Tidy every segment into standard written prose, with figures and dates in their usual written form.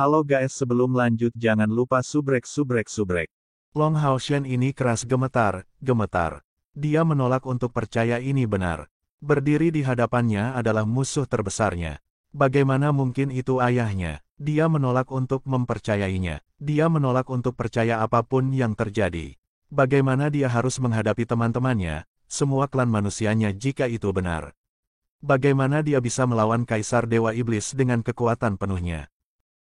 Halo guys, sebelum lanjut jangan lupa subrek. Long Haoshen ini keras gemetar. Dia menolak untuk percaya ini benar. Berdiri di hadapannya adalah musuh terbesarnya. Bagaimana mungkin itu ayahnya? Dia menolak untuk mempercayainya. Dia menolak untuk percaya apapun yang terjadi. Bagaimana dia harus menghadapi teman-temannya, semua klan manusianya jika itu benar? Bagaimana dia bisa melawan Kaisar Dewa Iblis dengan kekuatan penuhnya?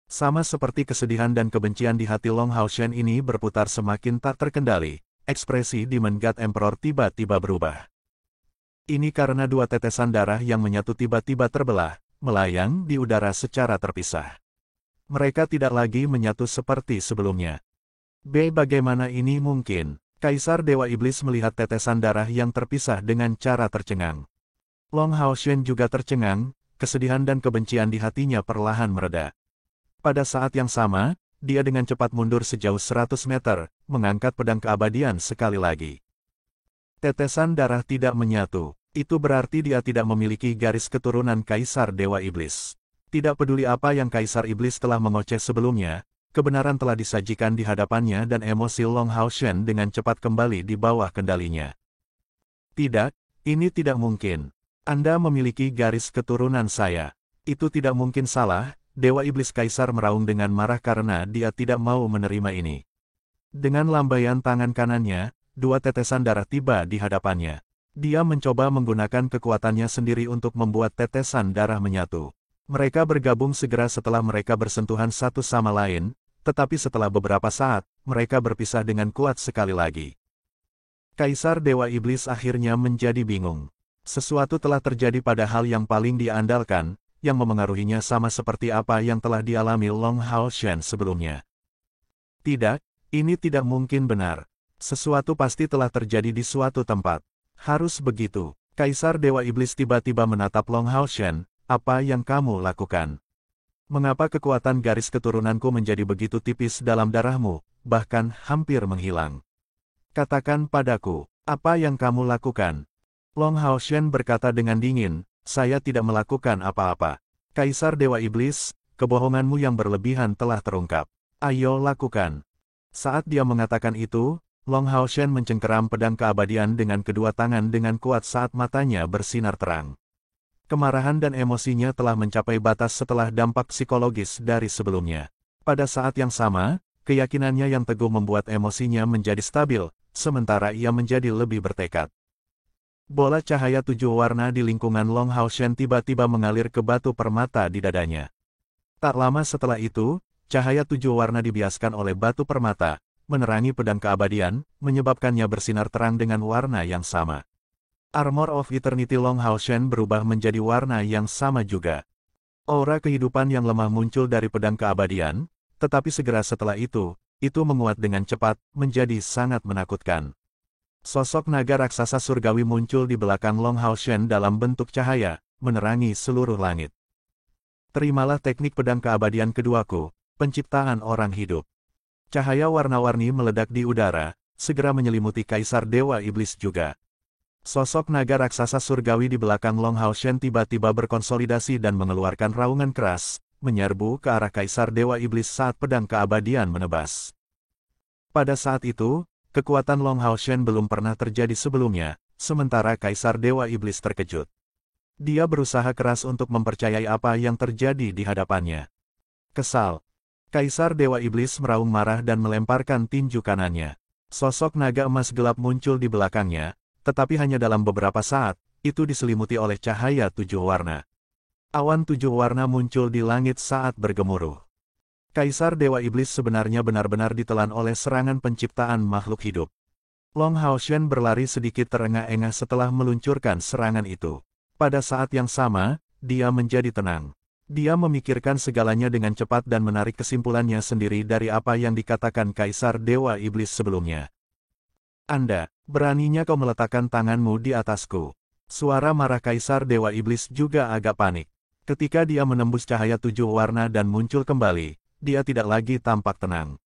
Sama seperti kesedihan dan kebencian di hati Long Haoshen ini berputar semakin tak terkendali, ekspresi Demon God Emperor tiba-tiba berubah. Ini karena dua tetesan darah yang menyatu tiba-tiba terbelah, melayang di udara secara terpisah. Mereka tidak lagi menyatu seperti sebelumnya. Bagaimana ini mungkin? Kaisar Dewa Iblis melihat tetesan darah yang terpisah dengan cara tercengang. Long Haoshen juga tercengang, kesedihan dan kebencian di hatinya perlahan mereda. Pada saat yang sama, dia dengan cepat mundur sejauh 100 meter, mengangkat pedang keabadian sekali lagi. Tetesan darah tidak menyatu, itu berarti dia tidak memiliki garis keturunan Kaisar Dewa Iblis. Tidak peduli apa yang Kaisar Iblis telah mengoceh sebelumnya, kebenaran telah disajikan di hadapannya dan emosi Long Haoshen dengan cepat kembali di bawah kendalinya. Tidak, ini tidak mungkin. Anda memiliki garis keturunan saya. Itu tidak mungkin salah. Dewa Iblis Kaisar meraung dengan marah karena dia tidak mau menerima ini. Dengan lambaian tangan kanannya, dua tetesan darah tiba di hadapannya. Dia mencoba menggunakan kekuatannya sendiri untuk membuat tetesan darah menyatu. Mereka bergabung segera setelah mereka bersentuhan satu sama lain, tetapi setelah beberapa saat, mereka berpisah dengan kuat sekali lagi. Kaisar Dewa Iblis akhirnya menjadi bingung. Sesuatu telah terjadi pada hal yang paling dia andalkan, yang memengaruhinya sama seperti apa yang telah dialami Long Haoshen sebelumnya. Tidak, ini tidak mungkin benar. Sesuatu pasti telah terjadi di suatu tempat. Harus begitu. Kaisar Dewa Iblis tiba-tiba menatap Long Haoshen, apa yang kamu lakukan? Mengapa kekuatan garis keturunanku menjadi begitu tipis dalam darahmu, bahkan hampir menghilang? Katakan padaku, apa yang kamu lakukan? Long Haoshen berkata dengan dingin, saya tidak melakukan apa-apa. Kaisar Dewa Iblis, kebohonganmu yang berlebihan telah terungkap. Ayo lakukan. Saat dia mengatakan itu, Long Haoshen mencengkeram pedang keabadian dengan kedua tangan dengan kuat saat matanya bersinar terang. Kemarahan dan emosinya telah mencapai batas setelah dampak psikologis dari sebelumnya. Pada saat yang sama, keyakinannya yang teguh membuat emosinya menjadi stabil, sementara ia menjadi lebih bertekad. Bola cahaya 7 warna di lingkungan Long Haoshen tiba-tiba mengalir ke batu permata di dadanya. Tak lama setelah itu, cahaya 7 warna dibiaskan oleh batu permata, menerangi pedang keabadian, menyebabkannya bersinar terang dengan warna yang sama. Armor of Eternity Long Haoshen berubah menjadi warna yang sama juga. Aura kehidupan yang lemah muncul dari pedang keabadian, tetapi segera setelah itu menguat dengan cepat, menjadi sangat menakutkan. Sosok naga raksasa surgawi muncul di belakang Long Haoshen dalam bentuk cahaya, menerangi seluruh langit. Terimalah teknik pedang keabadian keduaku, penciptaan orang hidup. Cahaya warna-warni meledak di udara, segera menyelimuti Kaisar Dewa Iblis juga. Sosok naga raksasa surgawi di belakang Long Haoshen tiba-tiba berkonsolidasi dan mengeluarkan raungan keras, menyerbu ke arah Kaisar Dewa Iblis saat pedang keabadian menebas. Pada saat itu, kekuatan Long Haoshen belum pernah terjadi sebelumnya, sementara Kaisar Dewa Iblis terkejut. Dia berusaha keras untuk mempercayai apa yang terjadi di hadapannya. Kesal. Kaisar Dewa Iblis meraung marah dan melemparkan tinju kanannya. Sosok naga emas gelap muncul di belakangnya, tetapi hanya dalam beberapa saat, itu diselimuti oleh cahaya 7 warna. Awan 7 warna muncul di langit saat bergemuruh. Kaisar Dewa Iblis sebenarnya benar-benar ditelan oleh serangan penciptaan makhluk hidup. Long Haoshen berlari sedikit terengah-engah setelah meluncurkan serangan itu. Pada saat yang sama, dia menjadi tenang. Dia memikirkan segalanya dengan cepat dan menarik kesimpulannya sendiri dari apa yang dikatakan Kaisar Dewa Iblis sebelumnya. Anda, beraninya kau meletakkan tanganmu di atasku. Suara marah Kaisar Dewa Iblis juga agak panik. Ketika dia menembus cahaya 7 warna dan muncul kembali, dia tidak lagi tampak tenang.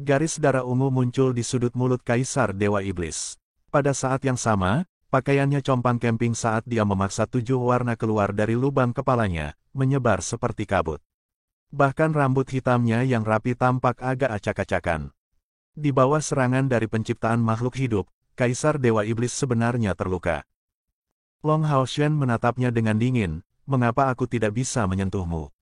Garis darah ungu muncul di sudut mulut Kaisar Dewa Iblis. Pada saat yang sama, pakaiannya compang-camping saat dia memaksa 7 warna keluar dari lubang kepalanya, menyebar seperti kabut. Bahkan rambut hitamnya yang rapi tampak agak acak-acakan. Di bawah serangan dari penciptaan makhluk hidup, Kaisar Dewa Iblis sebenarnya terluka. Long Haoshen menatapnya dengan dingin, "Mengapa aku tidak bisa menyentuhmu?"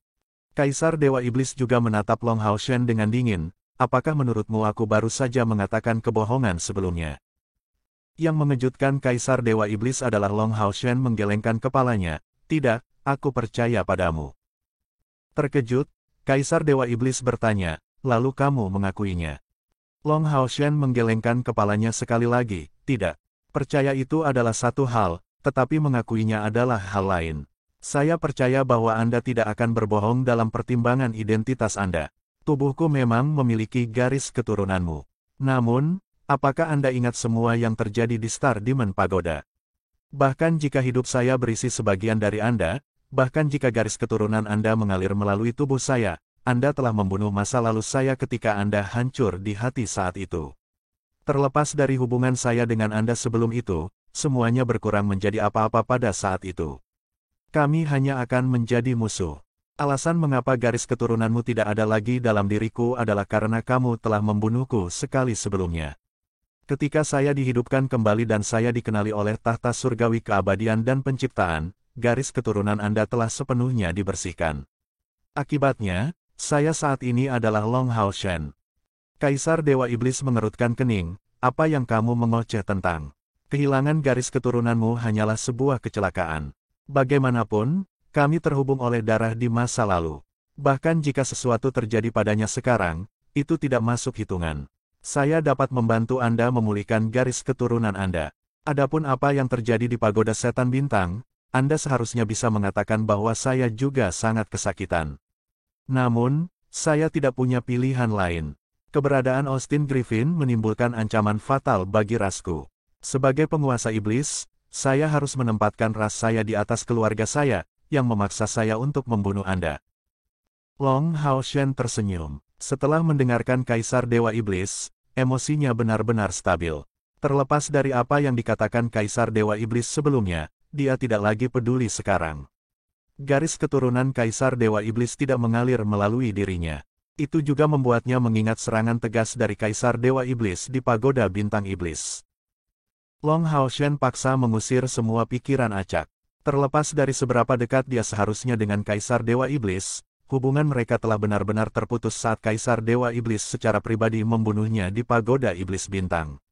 Kaisar Dewa Iblis juga menatap Long Haoshen dengan dingin, "Apakah menurutmu aku baru saja mengatakan kebohongan sebelumnya?" Yang mengejutkan Kaisar Dewa Iblis adalah Long Haoshen menggelengkan kepalanya, "Tidak, aku percaya padamu." Terkejut, Kaisar Dewa Iblis bertanya, "Lalu kamu mengakuinya?" Long Haoshen menggelengkan kepalanya sekali lagi, "Tidak. Percaya itu adalah satu hal, tetapi mengakuinya adalah hal lain. Saya percaya bahwa Anda tidak akan berbohong dalam pertimbangan identitas Anda. Tubuhku memang memiliki garis keturunanmu. Namun, apakah Anda ingat semua yang terjadi di Star Demon Pagoda? Bahkan jika hidup saya berisi sebagian dari Anda, bahkan jika garis keturunan Anda mengalir melalui tubuh saya, Anda telah membunuh masa lalu saya ketika Anda hancur di hati saat itu. Terlepas dari hubungan saya dengan Anda sebelum itu, semuanya berkurang menjadi apa-apa pada saat itu. Kami hanya akan menjadi musuh. Alasan mengapa garis keturunanmu tidak ada lagi dalam diriku adalah karena kamu telah membunuhku sekali sebelumnya. Ketika saya dihidupkan kembali dan saya dikenali oleh tahta surgawi keabadian dan penciptaan, garis keturunan Anda telah sepenuhnya dibersihkan. Akibatnya, saya saat ini adalah Long Haoshen." Kaisar Dewa Iblis mengerutkan kening, "Apa yang kamu mengoceh tentang? Kehilangan garis keturunanmu hanyalah sebuah kecelakaan. Bagaimanapun, kami terhubung oleh darah di masa lalu. Bahkan jika sesuatu terjadi padanya sekarang, itu tidak masuk hitungan. Saya dapat membantu Anda memulihkan garis keturunan Anda. Adapun apa yang terjadi di Pagoda Setan Bintang, Anda seharusnya bisa mengatakan bahwa saya juga sangat kesakitan. Namun, saya tidak punya pilihan lain. Keberadaan Austin Griffin menimbulkan ancaman fatal bagi rasku. Sebagai penguasa iblis, saya harus menempatkan ras saya di atas keluarga saya, yang memaksa saya untuk membunuh Anda." Long Haoshen tersenyum. Setelah mendengarkan Kaisar Dewa Iblis, emosinya benar-benar stabil. Terlepas dari apa yang dikatakan Kaisar Dewa Iblis sebelumnya, dia tidak lagi peduli sekarang. Garis keturunan Kaisar Dewa Iblis tidak mengalir melalui dirinya. Itu juga membuatnya mengingat serangan tegas dari Kaisar Dewa Iblis di Pagoda Bintang Iblis. Long Haoshen paksa mengusir semua pikiran acak. Terlepas dari seberapa dekat dia seharusnya dengan Kaisar Dewa Iblis, hubungan mereka telah benar-benar terputus saat Kaisar Dewa Iblis secara pribadi membunuhnya di Pagoda Iblis Bintang.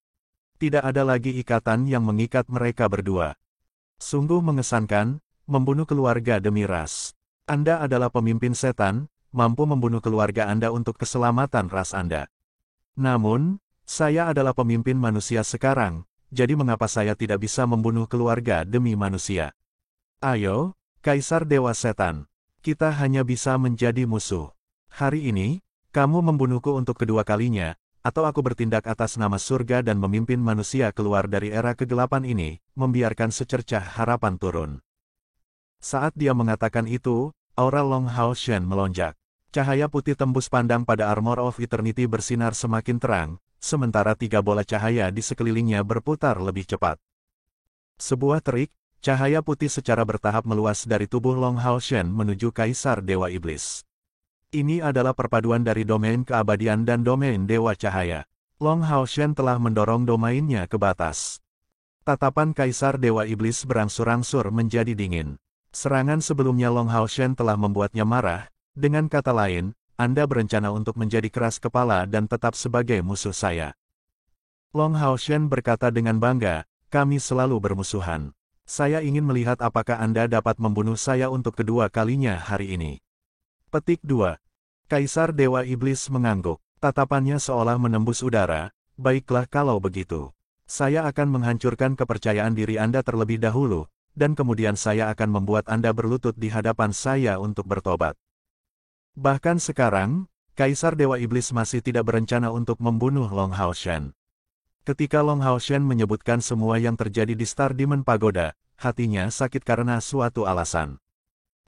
Tidak ada lagi ikatan yang mengikat mereka berdua. Sungguh mengesankan, membunuh keluarga demi ras. Anda adalah pemimpin setan, mampu membunuh keluarga Anda untuk keselamatan ras Anda. Namun, saya adalah pemimpin manusia sekarang, jadi mengapa saya tidak bisa membunuh keluarga demi manusia? Ayo, Kaisar Dewa Setan. Kita hanya bisa menjadi musuh. Hari ini, kamu membunuhku untuk kedua kalinya, atau aku bertindak atas nama surga dan memimpin manusia keluar dari era kegelapan ini, membiarkan secercah harapan turun. Saat dia mengatakan itu, aura Long Haoshen melonjak. Cahaya putih tembus pandang pada Armor of Eternity bersinar semakin terang, sementara 3 bola cahaya di sekelilingnya berputar lebih cepat. Sebuah terik, cahaya putih secara bertahap meluas dari tubuh Long Haoshen menuju Kaisar Dewa Iblis. Ini adalah perpaduan dari domain keabadian dan domain Dewa Cahaya. Long Haoshen telah mendorong domainnya ke batas. Tatapan Kaisar Dewa Iblis berangsur-angsur menjadi dingin. Serangan sebelumnya Long Haoshen telah membuatnya marah, dengan kata lain, Anda berencana untuk menjadi keras kepala dan tetap sebagai musuh saya. Long Haoshen berkata dengan bangga, "Kami selalu bermusuhan. Saya ingin melihat apakah Anda dapat membunuh saya untuk kedua kalinya hari ini." Petik 2. Kaisar Dewa Iblis mengangguk. Tatapannya seolah menembus udara, "Baiklah kalau begitu. Saya akan menghancurkan kepercayaan diri Anda terlebih dahulu, dan kemudian saya akan membuat Anda berlutut di hadapan saya untuk bertobat." Bahkan sekarang, Kaisar Dewa Iblis masih tidak berencana untuk membunuh Long Haoshen. Ketika Long Haoshen menyebutkan semua yang terjadi di Star Demon Pagoda, hatinya sakit karena suatu alasan.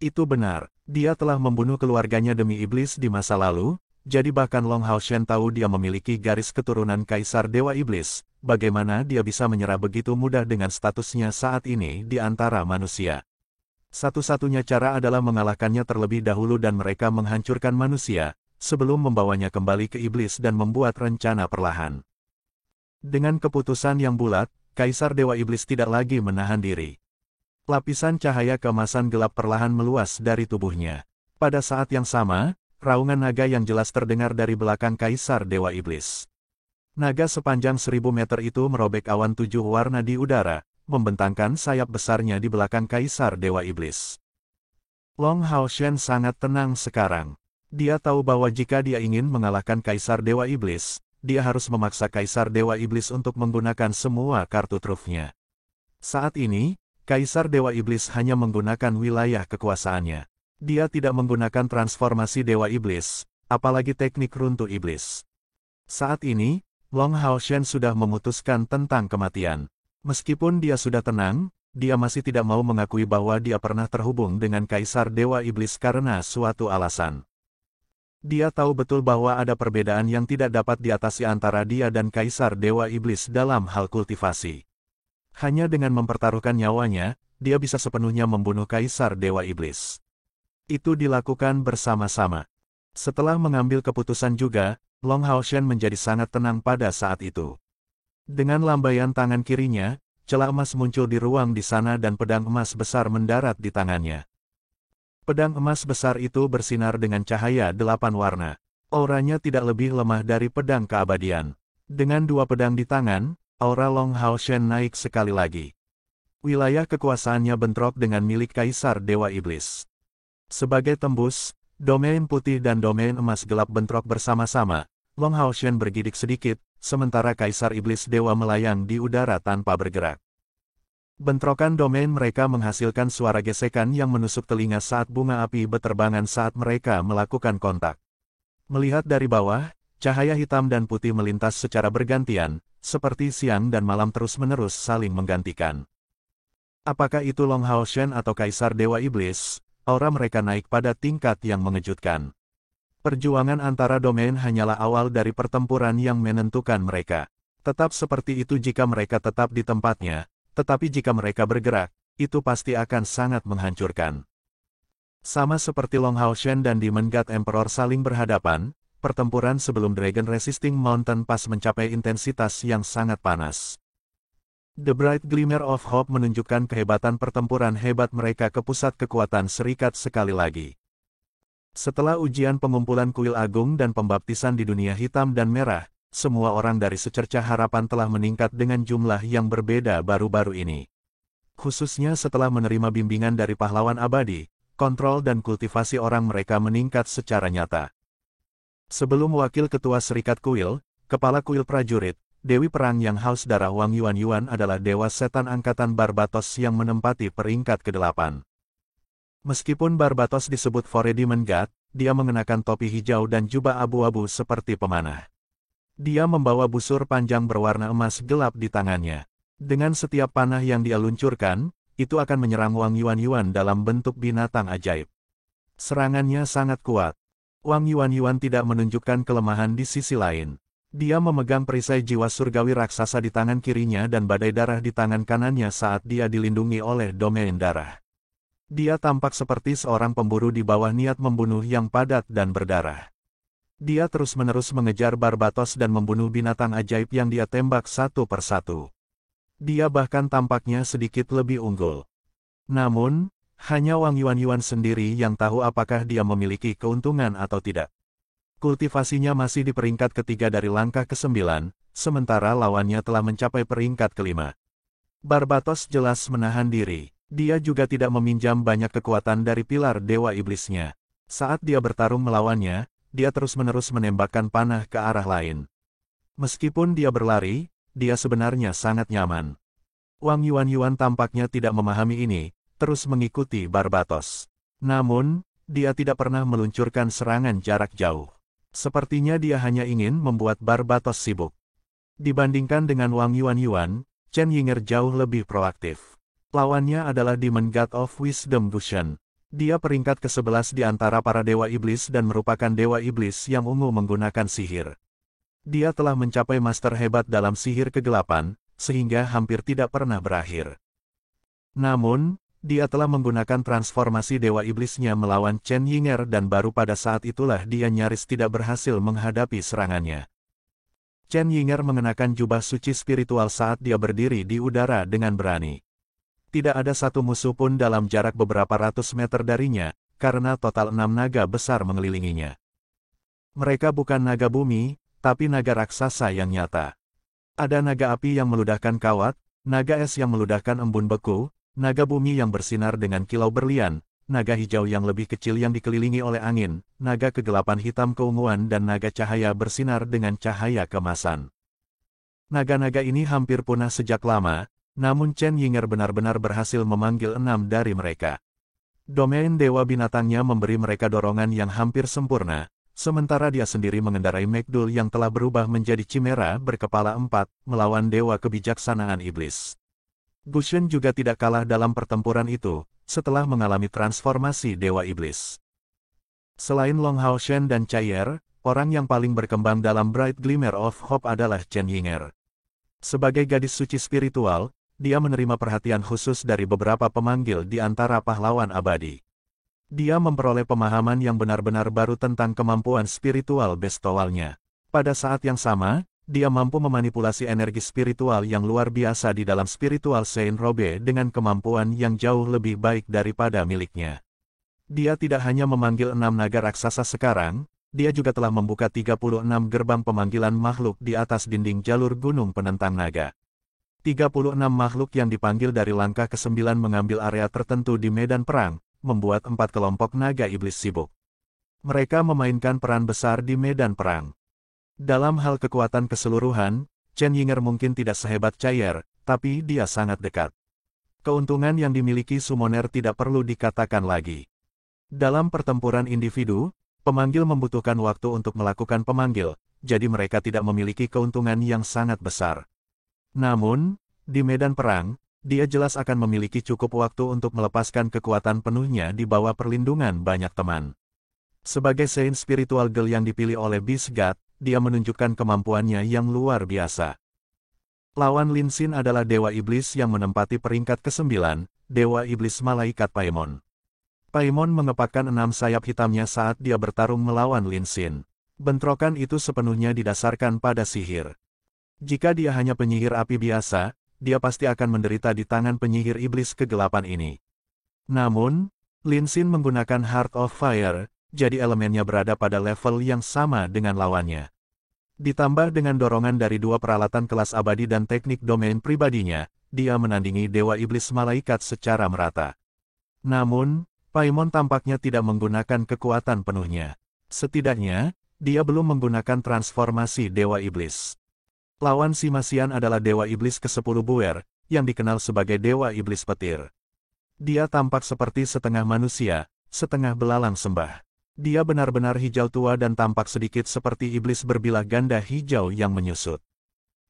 Itu benar, dia telah membunuh keluarganya demi iblis di masa lalu, jadi bahkan Long Haoshen tahu dia memiliki garis keturunan Kaisar Dewa Iblis, bagaimana dia bisa menyerah begitu mudah dengan statusnya saat ini di antara manusia. Satu-satunya cara adalah mengalahkannya terlebih dahulu dan mereka menghancurkan manusia, sebelum membawanya kembali ke iblis dan membuat rencana perlahan. Dengan keputusan yang bulat, Kaisar Dewa Iblis tidak lagi menahan diri. Lapisan cahaya keemasan gelap perlahan meluas dari tubuhnya. Pada saat yang sama, raungan naga yang jelas terdengar dari belakang Kaisar Dewa Iblis. Naga sepanjang 1000 meter itu merobek awan 7 warna di udara, membentangkan sayap besarnya di belakang Kaisar Dewa Iblis. Long Haoshen sangat tenang sekarang. Dia tahu bahwa jika dia ingin mengalahkan Kaisar Dewa Iblis, dia harus memaksa Kaisar Dewa Iblis untuk menggunakan semua kartu trufnya. Saat ini, Kaisar Dewa Iblis hanya menggunakan wilayah kekuasaannya. Dia tidak menggunakan transformasi Dewa Iblis, apalagi teknik runtuh iblis. Saat ini, Long Haoshen sudah memutuskan tentang kematian. Meskipun dia sudah tenang, dia masih tidak mau mengakui bahwa dia pernah terhubung dengan Kaisar Dewa Iblis karena suatu alasan. Dia tahu betul bahwa ada perbedaan yang tidak dapat diatasi antara dia dan Kaisar Dewa Iblis dalam hal kultivasi. Hanya dengan mempertaruhkan nyawanya, dia bisa sepenuhnya membunuh Kaisar Dewa Iblis. Itu dilakukan bersama-sama. Setelah mengambil keputusan juga, Long Haoshen menjadi sangat tenang pada saat itu. Dengan lambaian tangan kirinya, celah emas muncul di ruang di sana dan pedang emas besar mendarat di tangannya. Pedang emas besar itu bersinar dengan cahaya 8 warna. Auranya tidak lebih lemah dari pedang keabadian. Dengan 2 pedang di tangan, aura Long Haoshen naik sekali lagi. Wilayah kekuasaannya bentrok dengan milik Kaisar Dewa Iblis. Sebagai tembus, domain putih dan domain emas gelap bentrok bersama-sama. Long Haoshen bergidik sedikit, sementara Kaisar Iblis Dewa melayang di udara tanpa bergerak. Bentrokan domain mereka menghasilkan suara gesekan yang menusuk telinga saat bunga api beterbangan saat mereka melakukan kontak. Melihat dari bawah, cahaya hitam dan putih melintas secara bergantian, seperti siang dan malam terus-menerus saling menggantikan. Apakah itu Long Haoshen atau Kaisar Dewa Iblis? Aura mereka naik pada tingkat yang mengejutkan. Perjuangan antara domain hanyalah awal dari pertempuran yang menentukan mereka. Tetap seperti itu jika mereka tetap di tempatnya. Tetapi jika mereka bergerak, itu pasti akan sangat menghancurkan. Sama seperti Long Haoshen dan Demon God Emperor saling berhadapan, pertempuran sebelum Dragon Resisting Mountain Pass mencapai intensitas yang sangat panas. The Bright Glimmer of Hope menunjukkan kehebatan pertempuran hebat mereka ke pusat kekuatan serikat sekali lagi. Setelah ujian pengumpulan kuil agung dan pembaptisan di dunia hitam dan merah, semua orang dari secercah harapan telah meningkat dengan jumlah yang berbeda baru-baru ini. Khususnya setelah menerima bimbingan dari pahlawan abadi, kontrol dan kultivasi orang mereka meningkat secara nyata. Sebelum wakil ketua serikat kuil, kepala kuil prajurit, Dewi Perang yang haus darah Wang Yuan adalah Dewa Setan Angkatan Barbatos yang menempati peringkat ke-8. Meskipun Barbatos disebut Four Demon God, dia mengenakan topi hijau dan jubah abu-abu seperti pemanah. Dia membawa busur panjang berwarna emas gelap di tangannya. Dengan setiap panah yang dia luncurkan, itu akan menyerang Wang Yuan dalam bentuk binatang ajaib. Serangannya sangat kuat. Wang Yuan tidak menunjukkan kelemahan di sisi lain. Dia memegang perisai jiwa surgawi raksasa di tangan kirinya dan badai darah di tangan kanannya saat dia dilindungi oleh domain darah. Dia tampak seperti seorang pemburu di bawah niat membunuh yang padat dan berdarah. Dia terus-menerus mengejar Barbatos dan membunuh binatang ajaib yang dia tembak satu persatu. Dia bahkan tampaknya sedikit lebih unggul. Namun, hanya Wang Yuan sendiri yang tahu apakah dia memiliki keuntungan atau tidak. Kultivasinya masih di peringkat ketiga dari langkah ke-9, sementara lawannya telah mencapai peringkat ke-5. Barbatos jelas menahan diri. Dia juga tidak meminjam banyak kekuatan dari pilar Dewa Iblisnya. Saat dia bertarung melawannya, dia terus-menerus menembakkan panah ke arah lain. Meskipun dia berlari, dia sebenarnya sangat nyaman. Wang Yuan tampaknya tidak memahami ini, terus mengikuti Barbatos. Namun, dia tidak pernah meluncurkan serangan jarak jauh. Sepertinya dia hanya ingin membuat Barbatos sibuk. Dibandingkan dengan Wang Yuan, Chen Yinger jauh lebih proaktif. Lawannya adalah Demon God of Wisdom Gushen. Dia peringkat ke-11 di antara para dewa iblis dan merupakan dewa iblis yang ungu menggunakan sihir. Dia telah mencapai master hebat dalam sihir kegelapan, sehingga hampir tidak pernah berakhir. Namun, Dia telah menggunakan transformasi Dewa Iblisnya melawan Chen Yinger dan baru pada saat itulah dia nyaris tidak berhasil menghadapi serangannya. Chen Yinger mengenakan jubah suci spiritual saat dia berdiri di udara dengan berani. Tidak ada satu musuh pun dalam jarak beberapa ratus meter darinya, karena total 6 naga besar mengelilinginya. Mereka bukan naga bumi, tapi naga raksasa yang nyata. Ada naga api yang meludahkan kawat, naga es yang meludahkan embun beku, naga bumi yang bersinar dengan kilau berlian, naga hijau yang lebih kecil yang dikelilingi oleh angin, naga kegelapan hitam keunguan dan naga cahaya bersinar dengan cahaya kemasan. Naga-naga ini hampir punah sejak lama, namun Chen Yinger benar-benar berhasil memanggil 6 dari mereka. Domain Dewa Binatangnya memberi mereka dorongan yang hampir sempurna, sementara dia sendiri mengendarai Megdul yang telah berubah menjadi Chimera berkepala 4, melawan Dewa Kebijaksanaan Iblis. Gusion juga tidak kalah dalam pertempuran itu, setelah mengalami transformasi Dewa Iblis. Selain Long Haoshen dan Chaier, orang yang paling berkembang dalam Bright Glimmer of Hope adalah Chen Yinger. Sebagai gadis suci spiritual, dia menerima perhatian khusus dari beberapa pemanggil di antara pahlawan abadi. Dia memperoleh pemahaman yang benar-benar baru tentang kemampuan spiritual bestowalnya. Pada saat yang sama, dia mampu memanipulasi energi spiritual yang luar biasa di dalam spiritual Saint Robe dengan kemampuan yang jauh lebih baik daripada miliknya. Dia tidak hanya memanggil 6 naga raksasa sekarang, dia juga telah membuka 36 gerbang pemanggilan makhluk di atas dinding jalur gunung penentang naga. 36 makhluk yang dipanggil dari langkah ke-9 mengambil area tertentu di medan perang, membuat 4 kelompok naga iblis sibuk. Mereka memainkan peran besar di medan perang. Dalam hal kekuatan keseluruhan, Chen Yinger mungkin tidak sehebat Chaier, tapi dia sangat dekat. Keuntungan yang dimiliki summoner tidak perlu dikatakan lagi. Dalam pertempuran individu, pemanggil membutuhkan waktu untuk melakukan pemanggil, jadi mereka tidak memiliki keuntungan yang sangat besar. Namun, di medan perang, dia jelas akan memiliki cukup waktu untuk melepaskan kekuatan penuhnya di bawah perlindungan banyak teman. Sebagai Saint Spiritual Girl yang dipilih oleh Beast God, dia menunjukkan kemampuannya yang luar biasa. Lawan Lin Xin adalah Dewa Iblis yang menempati peringkat ke-9, Dewa Iblis Malaikat Paimon. Paimon mengepakkan 6 sayap hitamnya saat dia bertarung melawan Lin Xin. Bentrokan itu sepenuhnya didasarkan pada sihir. Jika dia hanya penyihir api biasa, dia pasti akan menderita di tangan penyihir iblis kegelapan ini. Namun, Lin Xin menggunakan Heart of Fire, jadi elemennya berada pada level yang sama dengan lawannya. Ditambah dengan dorongan dari 2 peralatan kelas abadi dan teknik domain pribadinya, dia menandingi Dewa Iblis Malaikat secara merata. Namun, Paimon tampaknya tidak menggunakan kekuatan penuhnya. Setidaknya, dia belum menggunakan transformasi Dewa Iblis. Lawan Simasian adalah Dewa Iblis ke-10 Buer, yang dikenal sebagai Dewa Iblis Petir. Dia tampak seperti setengah manusia, setengah belalang sembah. Dia benar-benar hijau tua dan tampak sedikit seperti iblis berbilah ganda hijau yang menyusut.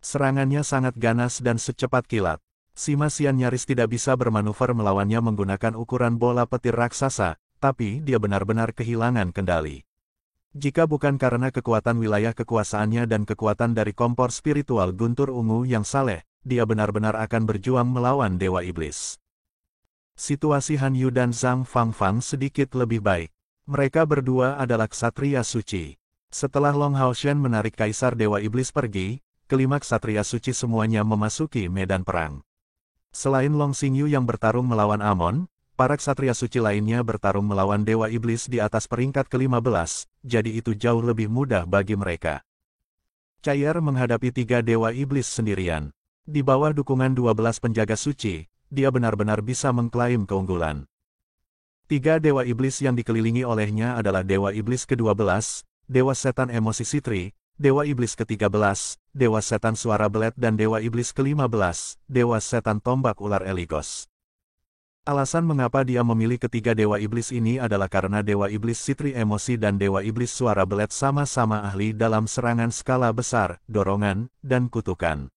Serangannya sangat ganas dan secepat kilat. Simasian nyaris tidak bisa bermanuver melawannya menggunakan ukuran bola petir raksasa, tapi dia benar-benar kehilangan kendali. Jika bukan karena kekuatan wilayah kekuasaannya dan kekuatan dari kompor spiritual guntur ungu yang saleh, dia benar-benar akan berjuang melawan Dewa Iblis. Situasi Han Yu dan Zhang Fangfang sedikit lebih baik. Mereka berdua adalah ksatria suci. Setelah Long Haoshen menarik Kaisar Dewa Iblis pergi, kelima ksatria suci semuanya memasuki medan perang. Selain Long Xingyu yang bertarung melawan Amon, para ksatria suci lainnya bertarung melawan Dewa Iblis di atas peringkat ke-15, jadi itu jauh lebih mudah bagi mereka. Chaier menghadapi 3 Dewa Iblis sendirian. Di bawah dukungan 12 penjaga suci, dia benar-benar bisa mengklaim keunggulan. 3 Dewa Iblis yang dikelilingi olehnya adalah Dewa Iblis ke-12, Dewa Setan Emosi Sitri, Dewa Iblis ke-13, Dewa Setan Suara Belet dan Dewa Iblis ke-15, Dewa Setan Tombak Ular Eligos. Alasan mengapa dia memilih ketiga Dewa Iblis ini adalah karena Dewa Iblis Sitri Emosi dan Dewa Iblis Suara Belet sama-sama ahli dalam serangan skala besar, dorongan, dan kutukan.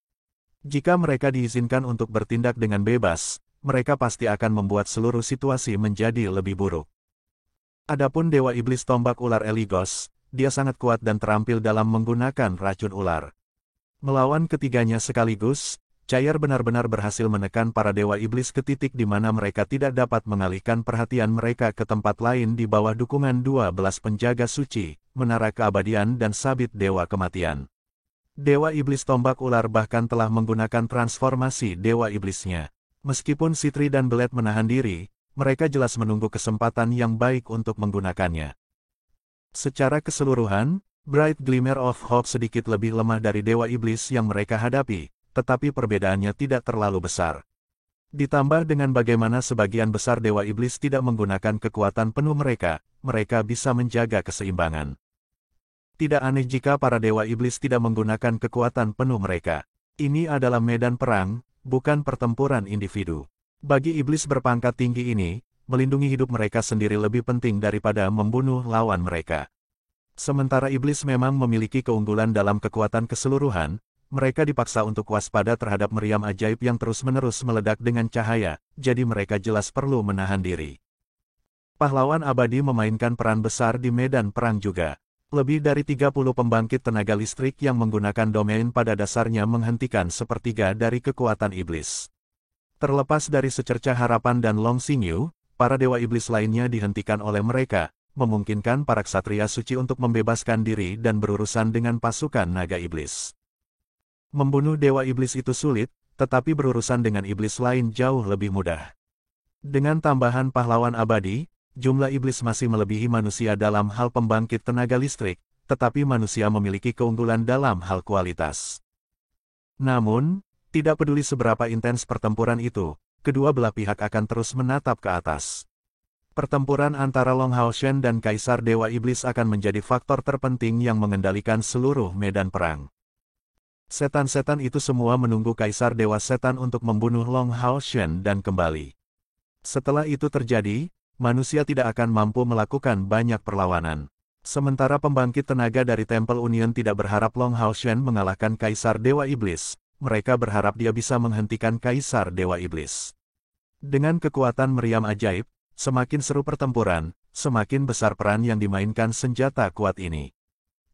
Jika mereka diizinkan untuk bertindak dengan bebas, mereka pasti akan membuat seluruh situasi menjadi lebih buruk. Adapun Dewa Iblis Tombak Ular Eligos, dia sangat kuat dan terampil dalam menggunakan racun ular. Melawan ketiganya sekaligus, Cair benar-benar berhasil menekan para dewa iblis ke titik di mana mereka tidak dapat mengalihkan perhatian mereka ke tempat lain di bawah dukungan 12 penjaga suci, menara keabadian dan sabit dewa kematian. Dewa iblis tombak ular bahkan telah menggunakan transformasi dewa iblisnya. Meskipun Sitri dan Belet menahan diri, mereka jelas menunggu kesempatan yang baik untuk menggunakannya. Secara keseluruhan, Bright Glimmer of Hope sedikit lebih lemah dari dewa iblis yang mereka hadapi, tetapi perbedaannya tidak terlalu besar. Ditambah dengan bagaimana sebagian besar dewa iblis tidak menggunakan kekuatan penuh mereka, mereka bisa menjaga keseimbangan. Tidak aneh jika para dewa iblis tidak menggunakan kekuatan penuh mereka. Ini adalah medan perang, bukan pertempuran individu. Bagi iblis berpangkat tinggi ini, melindungi hidup mereka sendiri lebih penting daripada membunuh lawan mereka. Sementara iblis memang memiliki keunggulan dalam kekuatan keseluruhan, mereka dipaksa untuk waspada terhadap meriam ajaib yang terus-menerus meledak dengan cahaya, jadi mereka jelas perlu menahan diri. Pahlawan abadi memainkan peran besar di medan perang juga. Lebih dari 30 pembangkit tenaga listrik yang menggunakan domain pada dasarnya menghentikan sepertiga dari kekuatan iblis. Terlepas dari secercah harapan dan Long Xingyu, para dewa iblis lainnya dihentikan oleh mereka, memungkinkan para ksatria suci untuk membebaskan diri dan berurusan dengan pasukan naga iblis. Membunuh dewa iblis itu sulit, tetapi berurusan dengan iblis lain jauh lebih mudah. Dengan tambahan pahlawan abadi, jumlah iblis masih melebihi manusia dalam hal pembangkit tenaga listrik, tetapi manusia memiliki keunggulan dalam hal kualitas. Namun, tidak peduli seberapa intens pertempuran itu, kedua belah pihak akan terus menatap ke atas. Pertempuran antara Long Haoshen dan Kaisar Dewa Iblis akan menjadi faktor terpenting yang mengendalikan seluruh medan perang. Setan-setan itu semua menunggu Kaisar Dewa Setan untuk membunuh Long Haoshen dan kembali. Setelah itu terjadi, manusia tidak akan mampu melakukan banyak perlawanan. Sementara pembangkit tenaga dari Temple Union tidak berharap Long Haoshen mengalahkan Kaisar Dewa Iblis, mereka berharap dia bisa menghentikan Kaisar Dewa Iblis. Dengan kekuatan meriam ajaib, semakin seru pertempuran, semakin besar peran yang dimainkan senjata kuat ini.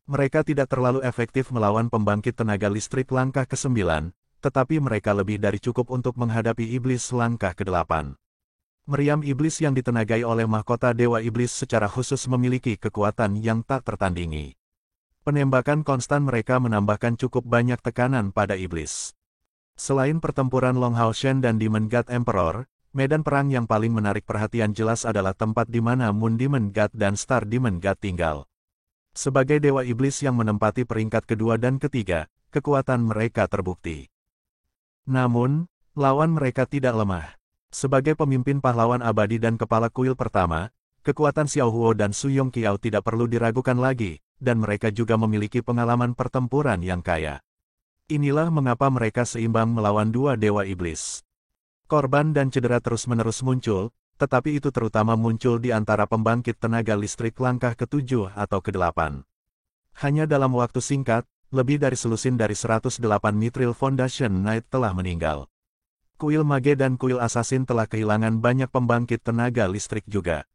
Mereka tidak terlalu efektif melawan pembangkit tenaga listrik langkah ke-9, tetapi mereka lebih dari cukup untuk menghadapi iblis langkah ke-8. Meriam iblis yang ditenagai oleh mahkota Dewa Iblis secara khusus memiliki kekuatan yang tak tertandingi. Penembakan konstan mereka menambahkan cukup banyak tekanan pada iblis. Selain pertempuran Long Haoshen dan Demon God Emperor, medan perang yang paling menarik perhatian jelas adalah tempat di mana Moon Demon God dan Star Demon God tinggal. Sebagai dewa iblis yang menempati peringkat kedua dan ketiga, kekuatan mereka terbukti. Namun, lawan mereka tidak lemah. Sebagai pemimpin pahlawan abadi dan kepala kuil pertama, kekuatan Xiao Huo dan Su Yongqiao tidak perlu diragukan lagi, dan mereka juga memiliki pengalaman pertempuran yang kaya. Inilah mengapa mereka seimbang melawan dua dewa iblis. Korban dan cedera terus-menerus muncul, tetapi itu terutama muncul di antara pembangkit tenaga listrik langkah ke-7 atau ke-8. Hanya dalam waktu singkat, lebih dari selusin dari 108 Mithril Foundation Knight telah meninggal. Kuil Mage dan kuil Assassin telah kehilangan banyak pembangkit tenaga listrik juga.